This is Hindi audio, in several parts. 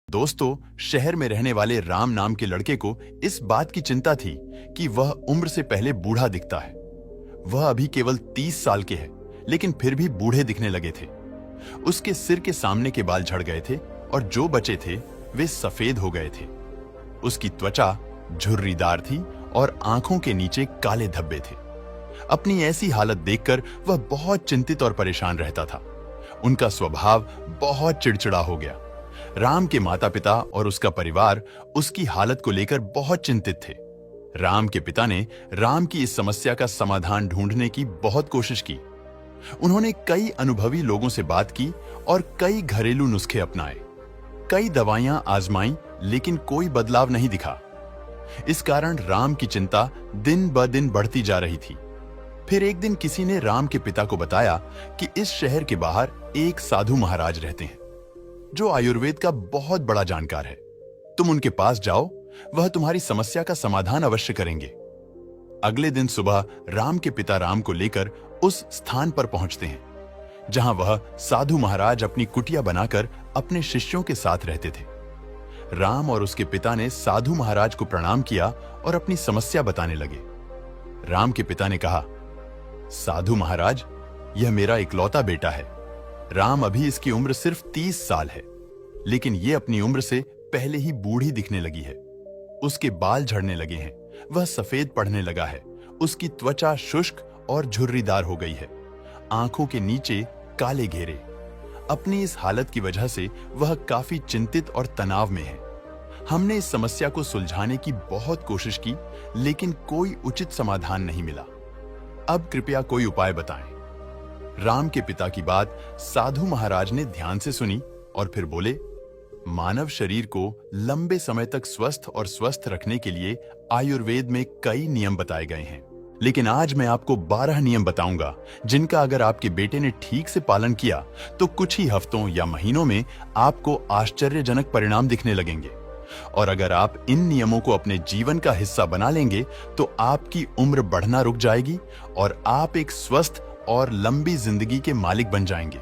दोस्तों, शहर में रहने वाले राम नाम के लड़के को इस बात की चिंता थी कि वह उम्र से पहले बूढ़ा दिखता है। वह अभी केवल 30 साल के है, लेकिन फिर भी बूढ़े दिखने लगे थे। उसके सिर के सामने के बाल झड़ गए थे और जो बचे थे वे सफेद हो गए थे। उसकी त्वचा झुर्रीदार थी और आंखों के नीचे काले धब्बे थे। अपनी ऐसी हालत देखकर वह बहुत चिंतित और परेशान रहता था। उनका स्वभाव बहुत चिड़चिड़ा हो गया। राम के माता पिता और उसका परिवार उसकी हालत को लेकर बहुत चिंतित थे। राम के पिता ने राम की इस समस्या का समाधान ढूंढने की बहुत कोशिश की। उन्होंने कई अनुभवी लोगों से बात की और कई घरेलू नुस्खे अपनाए। कई दवाइयां आजमाई, लेकिन कोई बदलाव नहीं दिखा। इस कारण राम की चिंता दिन ब दिन बढ़ती जा रही थी। फिर एक दिन किसी ने राम के पिता को बताया कि इस शहर के बाहर एक साधु महाराज रहते हैं जो आयुर्वेद का बहुत बड़ा जानकार है। तुम उनके पास जाओ, वह तुम्हारी समस्या का समाधान अवश्य करेंगे। अगले दिन सुबह राम के पिता राम को लेकर उस स्थान पर पहुंचते हैं जहां वह साधु महाराज अपनी कुटिया बनाकर अपने शिष्यों के साथ रहते थे। राम और उसके पिता ने साधु महाराज को प्रणाम किया और अपनी समस्या बताने लगे। राम के पिता ने कहा, साधु महाराज, यह मेरा इकलौता बेटा है। राम अभी इसकी उम्र सिर्फ 30 साल है, लेकिन यह अपनी उम्र से पहले ही बूढ़ी दिखने लगी है। उसके बाल झड़ने लगे हैं, वह सफेद पड़ने लगा है, उसकी त्वचा शुष्क और झुर्रीदार हो गई है, आंखों के नीचे काले घेरे। अपनी इस हालत की वजह से वह काफी चिंतित और तनाव में है। हमने इस समस्या को सुलझाने की बहुत कोशिश की, लेकिन कोई उचित समाधान नहीं मिला। अब कृपया कोई उपाय बताएं। राम के पिता की बात साधु महाराज ने ध्यान से सुनी और फिर बोले, मानव शरीर को लंबे समय तक स्वस्थ रखने के लिए आयुर्वेद में कई नियम बताए गए हैं, लेकिन आज मैं आपको 12 नियम बताऊंगा जिनका अगर आपके बेटे ने ठीक से पालन किया तो कुछ ही हफ्तों या महीनों में आपको आश्चर्यजनक परिणाम दिखने लगेंगे। और अगर आप इन नियमों को अपने जीवन का हिस्सा बना लेंगे तो आपकी उम्र बढ़ना रुक जाएगी और आप एक स्वस्थ और लंबी जिंदगी के मालिक बन जाएंगे।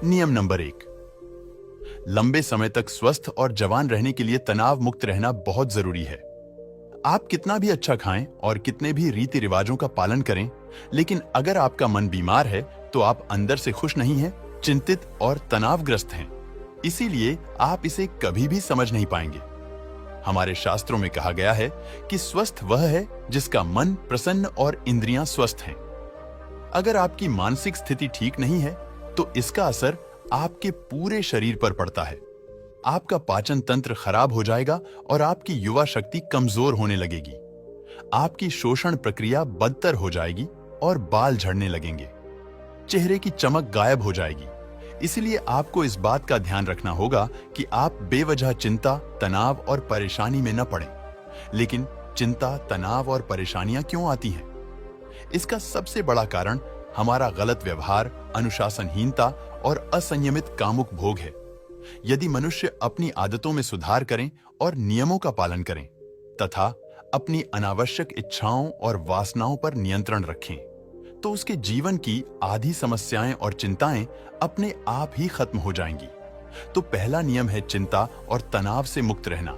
नियम नंबर 1, लंबे समय तक स्वस्थ और जवान रहने के लिए तनाव मुक्त रहना बहुत जरूरी है। आप कितना भी अच्छा खाएं और कितने भी रीति रिवाजों का पालन करें, लेकिन अगर आपका मन बीमार है तो आप अंदर से खुश नहीं हैं, चिंतित और तनावग्रस्त हैं। इसीलिए आप इसे कभी भी समझ नहीं पाएंगे। हमारे शास्त्रों में कहा गया है कि स्वस्थ वह है जिसका मन प्रसन्न और इंद्रियां स्वस्थ हैं। अगर आपकी मानसिक स्थिति ठीक नहीं है तो इसका असर आपके पूरे शरीर पर पड़ता है। आपका पाचन तंत्र खराब हो जाएगा और आपकी युवा शक्ति कमजोर होने लगेगी। आपकी शोषण प्रक्रिया बदतर हो जाएगी और बाल झड़ने लगेंगे। चेहरे की चमक गायब हो जाएगी। इसलिए आपको इस बात का ध्यान रखना होगा कि आप बेवजह चिंता, तनाव और परेशानी में न पड़ें। लेकिन चिंता, तनाव और परेशानियां क्यों आती हैं? इसका सबसे बड़ा कारण हमारा गलत व्यवहार, अनुशासनहीनता और असंयमित कामुक भोग है। यदि मनुष्य अपनी आदतों में सुधार करें और नियमों का पालन करें तथा अपनी अनावश्यक इच्छाओं और वासनाओं पर नियंत्रण रखें, तो उसके जीवन की आधी समस्याएं और चिंताएं अपने आप ही खत्म हो जाएंगी। तो पहला नियम है चिंता और तनाव से मुक्त रहना।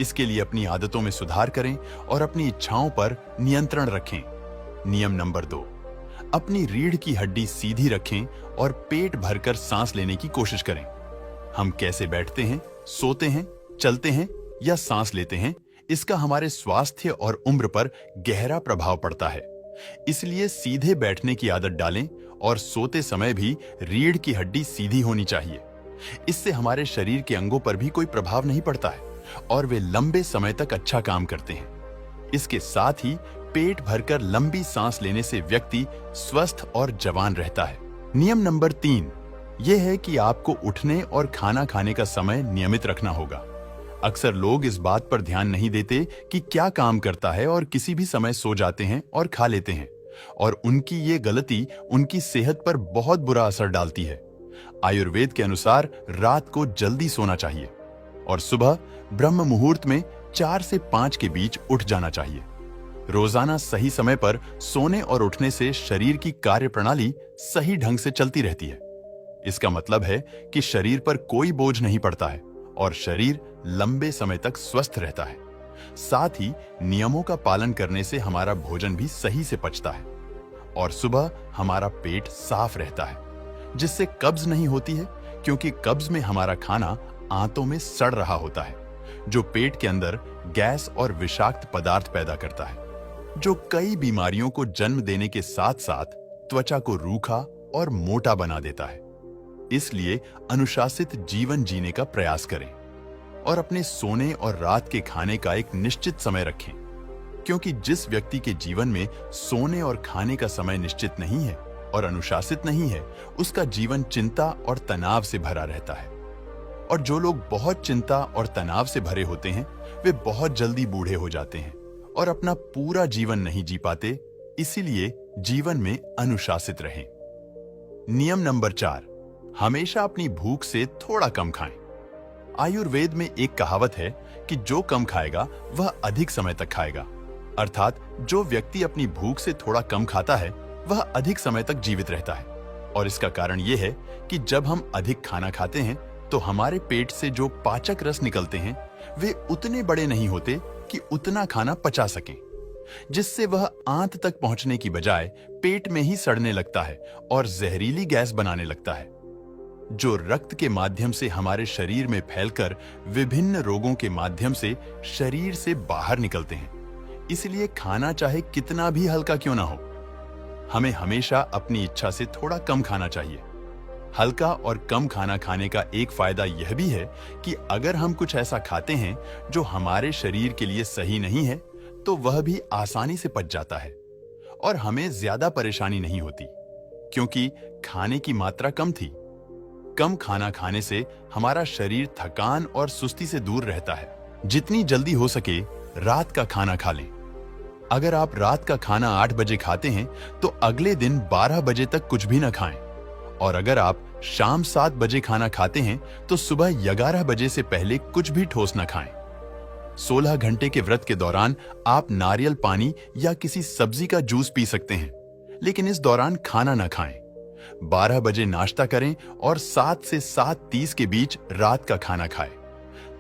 इसके लिए अपनी आदतों में सुधार करें और अपनी इच्छाओं पर नियंत्रण रखें। नियम नंबर 2, अपनी रीढ़ की हड्डी सीधी रखें और पेट भरकर सांस लेने की कोशिश करें। हम कैसे बैठते हैं, सोते हैं, चलते हैं या सांस लेते हैं, इसका हमारे स्वास्थ्य और उम्र पर गहरा प्रभाव पड़ता है। इसलिए सीधे बैठने की आदत डालें और सोते समय भी रीढ़ की हड्डी सीधी होनी चाहिए। इससे हमारे शरीर के अंगों पर भी कोई प्रभाव नहीं पड़ता है और वे लंबे समय तक अच्छा काम करते हैं। इसके साथ ही पेट भरकर लंबी सांस लेने से व्यक्ति स्वस्थ और जवान रहता है। नियम नंबर 3 यह है कि आपको उठने और खाना खाने का समय नियमित रखना होगा। अक्सर लोग इस बात पर ध्यान नहीं देते कि क्या काम करता है और किसी भी समय सो जाते हैं और खा लेते हैं, और उनकी ये गलती उनकी सेहत पर बहुत बुरा असर डालती है। आयुर्वेद के अनुसार रात को जल्दी सोना चाहिए और सुबह ब्रह्म मुहूर्त में 4 से 5 के बीच उठ जाना चाहिए। रोजाना सही समय पर सोने और उठने से शरीर की कार्य प्रणाली सही ढंग से चलती रहती है। इसका मतलब है कि शरीर पर कोई बोझ नहीं पड़ता है और शरीर लंबे समय तक स्वस्थ रहता है। साथ ही नियमों का पालन करने से हमारा भोजन भी सही से पचता है और सुबह हमारा पेट साफ रहता है, जिससे कब्ज नहीं होती है, क्योंकि कब्ज में हमारा खाना आंतों में सड़ रहा होता है, जो पेट के अंदर गैस और विषाक्त पदार्थ पैदा करता है, जो कई बीमारियों को जन्म देने के साथ साथ त्वचा को रूखा और मोटा बना देता है। इसलिए अनुशासित जीवन जीने का प्रयास करें और अपने सोने और रात के खाने का एक निश्चित समय रखें, क्योंकि जिस व्यक्ति के जीवन में सोने और खाने का समय निश्चित नहीं है और अनुशासित नहीं है, उसका जीवन चिंता और तनाव से भरा रहता है। और जो लोग बहुत चिंता और तनाव से भरे होते हैं, वे बहुत जल्दी बूढ़े हो जाते हैं और अपना पूरा जीवन नहीं जी पाते। इसीलिए जीवन में अनुशासित रहें। नियम नंबर 4, हमेशा अपनी भूख से थोड़ा कम खाएं। आयुर्वेद में एक कहावत है कि जो कम खाएगा वह अधिक समय तक खाएगा, अर्थात जो व्यक्ति अपनी भूख से थोड़ा कम खाता है वह अधिक समय तक जीवित रहता है। और इसका कारण यह है कि जब हम अधिक खाना खाते हैं तो हमारे पेट से जो पाचक रस निकलते हैं वे उतने बड़े नहीं होते कि उतना खाना पचा सकें, जिससे वह आंत तक पहुंचने की बजाय पेट में ही सड़ने लगता है और जहरीली गैस बनाने लगता है, जो रक्त के माध्यम से हमारे शरीर में फैलकर विभिन्न रोगों के माध्यम से शरीर से बाहर निकलते हैं। इसलिए खाना चाहे कितना भी हल्का क्यों ना हो, हमें हमेशा अपनी इच्छा से थोड़ा कम खाना चाहिए। हल्का और कम खाना खाने का एक फायदा यह भी है कि अगर हम कुछ ऐसा खाते हैं जो हमारे शरीर के लिए सही नहीं है, तो वह भी आसानी से पच जाता है और हमें ज्यादा परेशानी नहीं होती, क्योंकि खाने की मात्रा कम थी। कम खाना खाने से हमारा शरीर थकान और सुस्ती से दूर रहता है। जितनी जल्दी हो सके रात का खाना खा लें। अगर आप रात का खाना 8 बजे खाते हैं तो अगले दिन 12 बजे तक कुछ भी न खाएं, और अगर आप शाम 7 बजे खाना खाते हैं तो सुबह 11 बजे से पहले कुछ भी ठोस न खाएं। 16 घंटे के व्रत के दौरान आप नारियल पानी या किसी सब्जी का जूस पी सकते हैं, लेकिन इस दौरान खाना न खाएं। 12 बजे नाश्ता करें और 7 से 7:30 के बीच रात का खाना खाएं,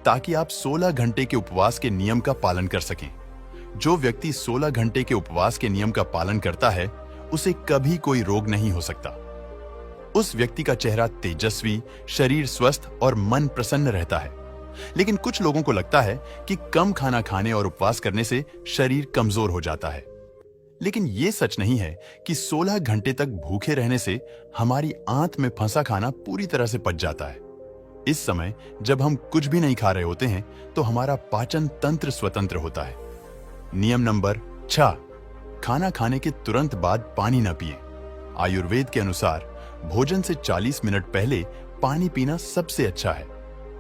ताकि आप 16 घंटे के उपवास के नियम का पालन कर सकें। जो व्यक्ति 16 घंटे के उपवास के नियम का पालन करता है, उसे कभी कोई रोग नहीं हो सकता। उस व्यक्ति का चेहरा तेजस्वी, शरीर स्वस्थ और मन प्रसन्न रहता है। लेकिन कुछ लोगों को लगता है कि कम खाना खाने और उपवास करने से शरीर कमजोर हो जाता है। लेकिन यह सच नहीं है कि 16 घंटे तक भूखे रहने से हमारी आंत में फंसा खाना पूरी तरह से पच जाता है। इस समय जब हम कुछ भी नहीं खा रहे होते हैं तो हमारा पाचन तंत्र स्वतंत्र होता है। नियम नंबर 6, खाना खाने के तुरंत बाद पानी न पिएं। आयुर्वेद के अनुसार भोजन से 40 मिनट पहले पानी पीना सबसे अच्छा है।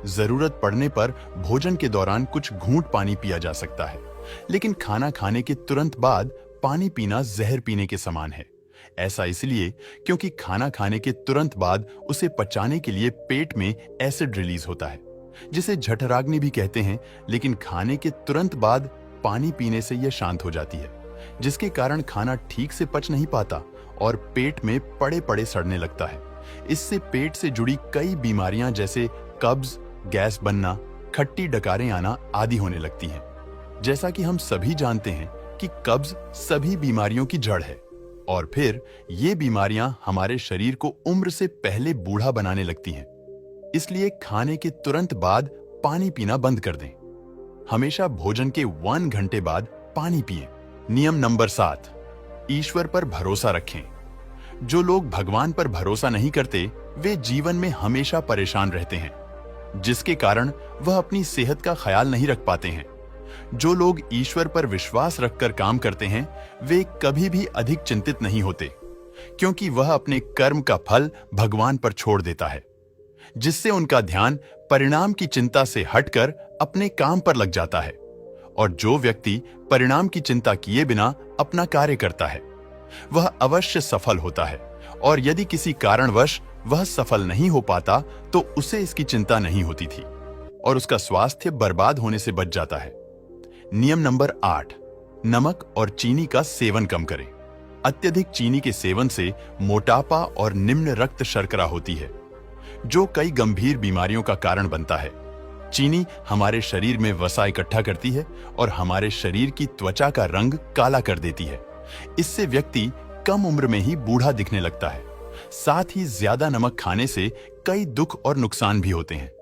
जरूरत पड़ने पर भोजन के दौरान कुछ घूंट पानी पिया जा सकता है, लेकिन खाना खाने के तुरंत बाद पानी पीना जहर पीने के समान है। ऐसा इसलिए क्योंकि खाना खाने के तुरंत बाद उसे पचाने के लिए पेट में एसिड रिलीज होता है, जिसे जठराग्नि भी कहते हैं। लेकिन खाने के तुरंत बाद पानी पीने से यह शांत हो जाती है, जिसके कारण खाना ठीक से पच नहीं पाता और पेट में पड़े पड़े सड़ने लगता है। इससे पेट से जुड़ी कई बीमारियां जैसे कब्ज, गैस बनना, खट्टी डकारें आना आदि होने लगती हैं। जैसा कि हम सभी जानते हैं कि कब्ज सभी बीमारियों की जड़ है, और फिर ये बीमारियां हमारे शरीर को उम्र से पहले बूढ़ा बनाने लगती हैं। इसलिए खाने के तुरंत बाद पानी पीना बंद कर दें। हमेशा भोजन के 1 घंटे बाद पानी पिएं। नियम नंबर 7, ईश्वर पर भरोसा रखें। जो लोग भगवान पर भरोसा नहीं करते, वे जीवन में हमेशा परेशान रहते हैं, जिसके कारण वह अपनी सेहत का ख्याल नहीं रख पाते हैं। जो लोग ईश्वर पर विश्वास रखकर काम करते हैं, वे कभी भी अधिक चिंतित नहीं होते, क्योंकि वह अपने कर्म का फल भगवान पर छोड़ देता है, जिससे उनका ध्यान परिणाम की चिंता से हटकर अपने काम पर लग जाता है। और जो व्यक्ति परिणाम की चिंता किए बिना अपना कार्य करता है, वह अवश्य सफल होता है, और यदि किसी कारणवश वह सफल नहीं हो पाता तो उसे इसकी चिंता नहीं होती थी और उसका स्वास्थ्य बर्बाद होने से बच जाता है। नियम नंबर 8, नमक और चीनी का सेवन कम करें। अत्यधिक चीनी के सेवन से मोटापा और निम्न रक्त शर्करा होती है, जो कई गंभीर बीमारियों का कारण बनता है। चीनी हमारे शरीर में वसा इकट्ठा करती है और हमारे शरीर की त्वचा का रंग काला कर देती है। इससे व्यक्ति कम उम्र में ही बूढ़ा दिखने लगता है। साथ ही ज्यादा नमक खाने से कई दुख और नुकसान भी होते हैं।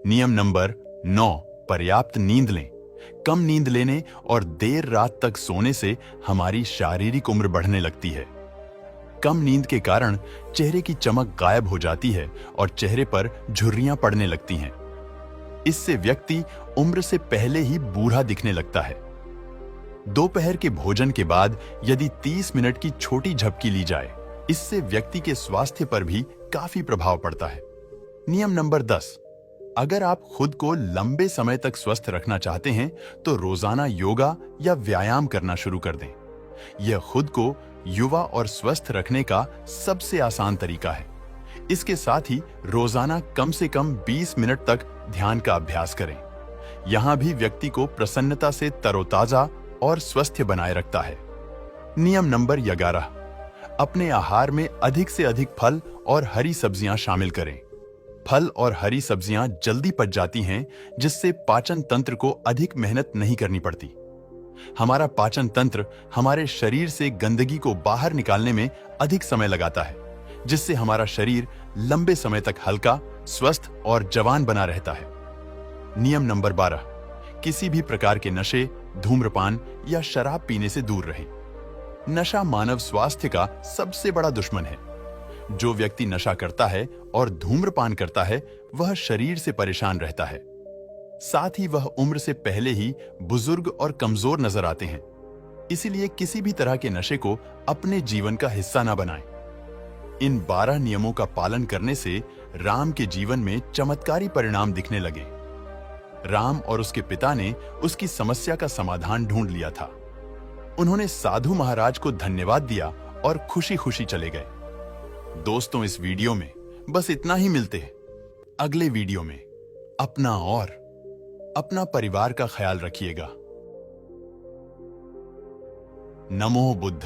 नियम नंबर 9, पर्याप्त नींद लें। कम नींद लेने और देर रात तक सोने से हमारी शारीरिक उम्र बढ़ने लगती है। कम नींद के कारण चेहरे की चमक गायब हो जाती है और चेहरे पर झुर्रियां पड़ने लगती हैं। इससे व्यक्ति उम्र से पहले ही बूढ़ा दिखने लगता है। दोपहर के भोजन के बाद यदि 30 मिनट की छोटी झपकी ली जाए, इससे व्यक्ति के स्वास्थ्य पर भी काफी प्रभाव पड़ता है। नियम नंबर 10, अगर आप खुद को लंबे समय तक स्वस्थ रखना चाहते हैं तो रोजाना योगा या व्यायाम करना शुरू कर दें। यह खुद को युवा और स्वस्थ रखने का सबसे आसान तरीका है। इसके साथ ही रोजाना कम से कम 20 मिनट तक ध्यान का अभ्यास करें। यहां भी व्यक्ति को प्रसन्नता से तरोताजा और स्वस्थ बनाए रखता है। नियम नंबर 11, अपने आहार में अधिक से अधिक फल और हरी सब्जियां शामिल करें। फल और हरी सब्जियां जल्दी पच जाती हैं, जिससे पाचन तंत्र को अधिक मेहनत नहीं करनी पड़ती। हमारा पाचन तंत्र हमारे शरीर से गंदगी को बाहर निकालने में अधिक समय लगाता है, जिससे हमारा शरीर लंबे समय तक हल्का, स्वस्थ और जवान बना रहता है। नियम नंबर 12, किसी भी प्रकार के नशे, धूम्रपान या शराब पीने से दूर रहें। नशा मानव स्वास्थ्य का सबसे बड़ा दुश्मन है। जो व्यक्ति नशा करता है और धूम्रपान करता है, वह शरीर से परेशान रहता है। साथ ही वह उम्र से पहले ही बुजुर्ग और कमजोर नजर आते हैं। इसीलिए किसी भी तरह के नशे को अपने जीवन का हिस्सा ना बनाएं। इन 12 नियमों का पालन करने से राम के जीवन में चमत्कारी परिणाम दिखने लगे। राम और उसके पिता ने उसकी समस्या का समाधान ढूंढ लिया था। उन्होंने साधु महाराज को धन्यवाद दिया और खुशी खुशी चले गए। दोस्तों, इस वीडियो में बस इतना ही। मिलते हैं अगले वीडियो में। अपना और अपना परिवार का ख्याल रखिएगा। नमो बुद्ध।